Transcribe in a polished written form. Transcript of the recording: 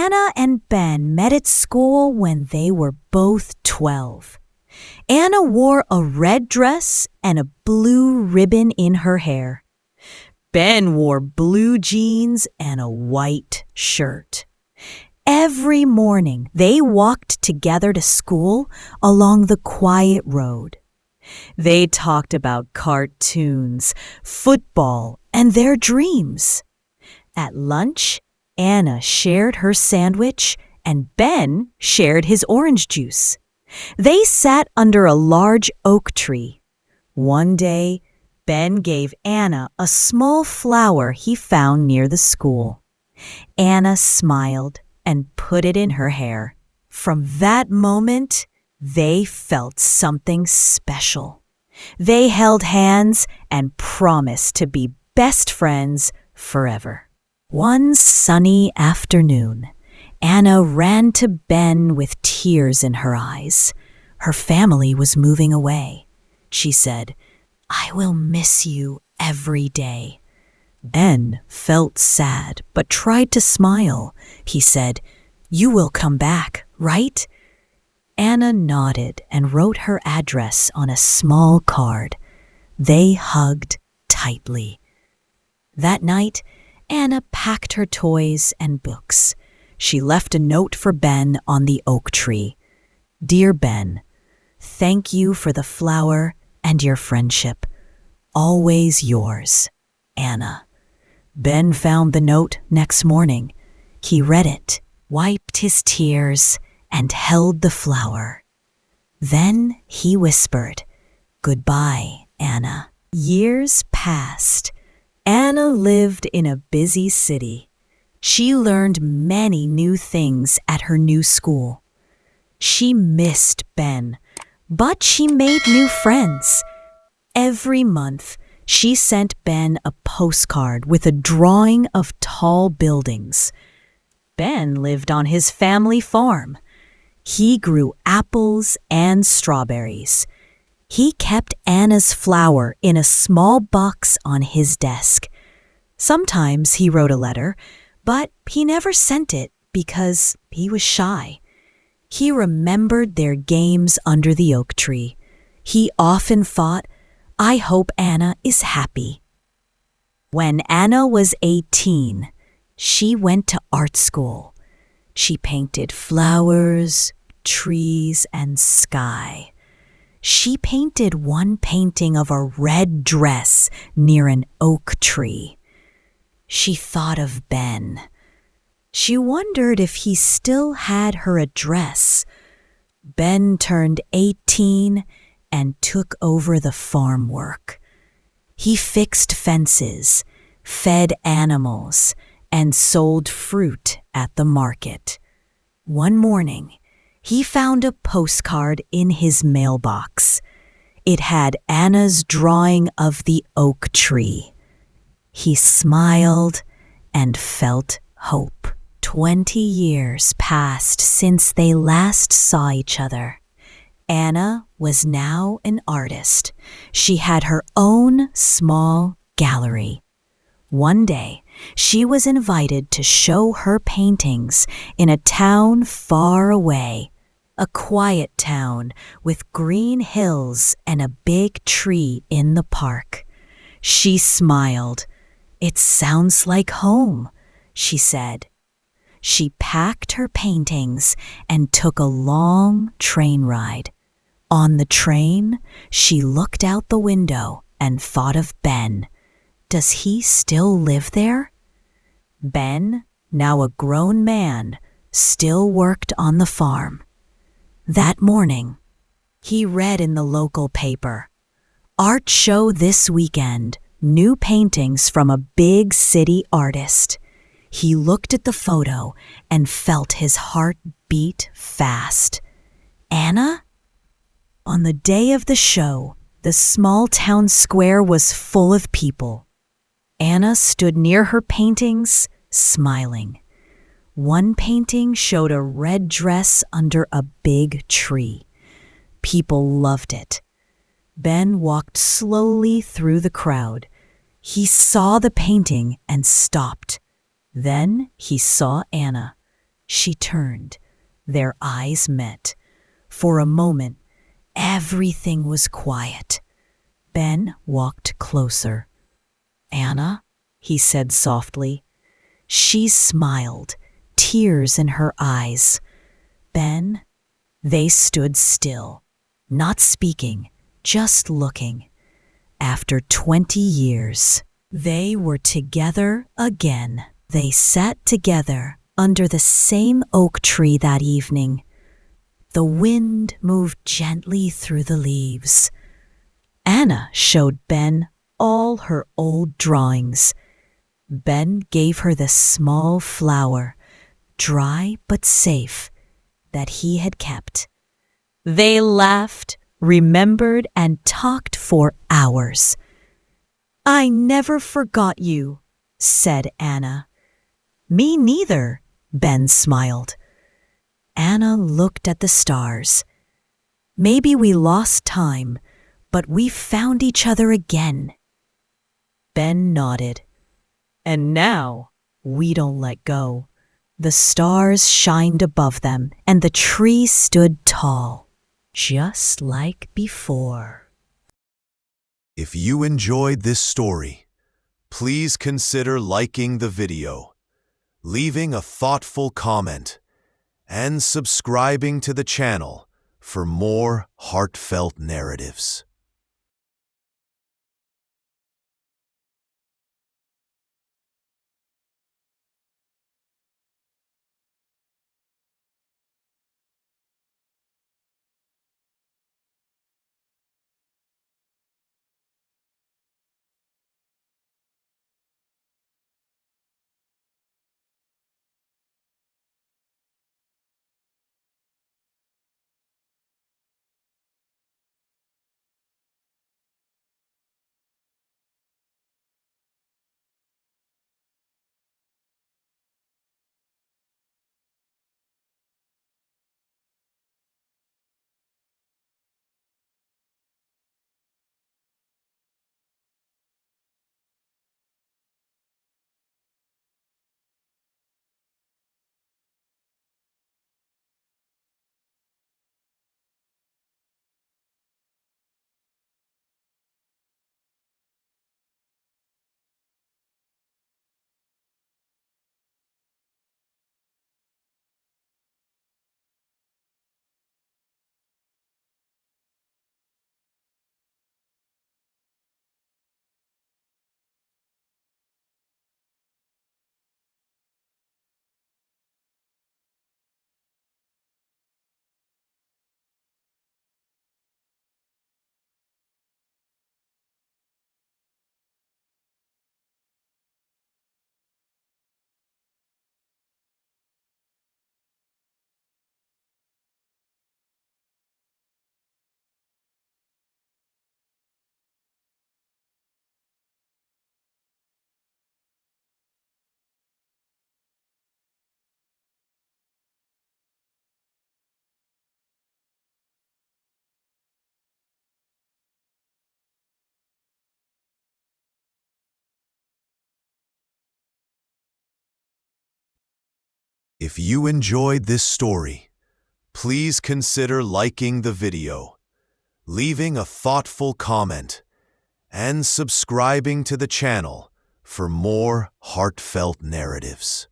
Anna and Ben met at school when they were both 12. Anna wore a red dress and a blue ribbon in her hair. Ben wore blue jeans and a white shirt. Every morning, they walked together to school along the quiet road. They talked about cartoons, football, and their dreams. At lunch, Anna shared her sandwich and Ben shared his orange juice. They sat under a large oak tree. One day, Ben gave Anna a small flower he found near the school. Anna smiled and put it in her hair. From that moment, they felt something special. They held hands and promised to be best friends forever. One sunny afternoon, Anna ran to Ben with tears in her eyes. Her family was moving away. She said, "I will miss you every day." Ben felt sad but tried to smile. He said, "You will come back, right?" Anna nodded and wrote her address on a small card. They hugged tightly. That night, Anna packed her toys and books. She left a note for Ben on the oak tree. "Dear Ben, thank you for the flower and your friendship. Always yours, Anna." Ben found the note next morning. He read it, wiped his tears, and held the flower. Then he whispered, "Goodbye, Anna." Years passed. Anna lived in a busy city. She learned many new things at her new school. She missed Ben, but she made new friends. Every month, she sent Ben a postcard with a drawing of tall buildings. Ben lived on his family farm. He grew apples and strawberries. He kept Anna's flower in a small box on his desk. Sometimes he wrote a letter, but he never sent it because he was shy. He remembered their games under the oak tree. He often thought, "I hope Anna is happy." When Anna was 18, she went to art school. She painted flowers, trees, and sky. She painted one painting of a red dress near an oak tree. She thought of Ben. She wondered if he still had her address. Ben turned 18 and took over the farm work. He fixed fences, fed animals, and sold fruit at the market. One morning, he found a postcard in his mailbox. It had Anna's drawing of the oak tree. He smiled and felt hope. 20 years passed since they last saw each other. Anna was now an artist. She had her own small gallery. One day, she was invited to show her paintings in a town far away. A quiet town with green hills and a big tree in the park. She smiled. "It sounds like home," she said. She packed her paintings and took a long train ride. On the train, she looked out the window and thought of Ben. Does he still live there? Ben, now a grown man, still worked on the farm. That morning, he read in the local paper, "Art show this weekend, new paintings from a big city artist." He looked at the photo and felt his heart beat fast. Anna? On the day of the show, the small town square was full of people. Anna stood near her paintings, smiling. One painting showed a red dress under a big tree. People loved it. Ben walked slowly through the crowd. He saw the painting and stopped. Then he saw Anna. She turned. Their eyes met. For a moment, everything was quiet. Ben walked closer. "Anna," he said softly. She smiled, tears in her eyes. "Ben." They stood still, not speaking, just looking. After 20 years, they were together again. They sat together under the same oak tree that evening. The wind moved gently through the leaves. Anna showed Ben all her old drawings. Ben gave her the small flower, dry but safe, that he had kept. They laughed, remembered, and talked for hours. "I never forgot you," said Anna. "Me neither," Ben smiled. Anna looked at the stars. "Maybe we lost time, but we found each other again." Ben nodded. "And now we don't let go." The stars shined above them, and the tree stood tall, just like before. If you enjoyed this story, please consider liking the video, leaving a thoughtful comment, and subscribing to the channel for more heartfelt narratives. If you enjoyed this story, please consider liking the video, leaving a thoughtful comment, and subscribing to the channel for more heartfelt narratives.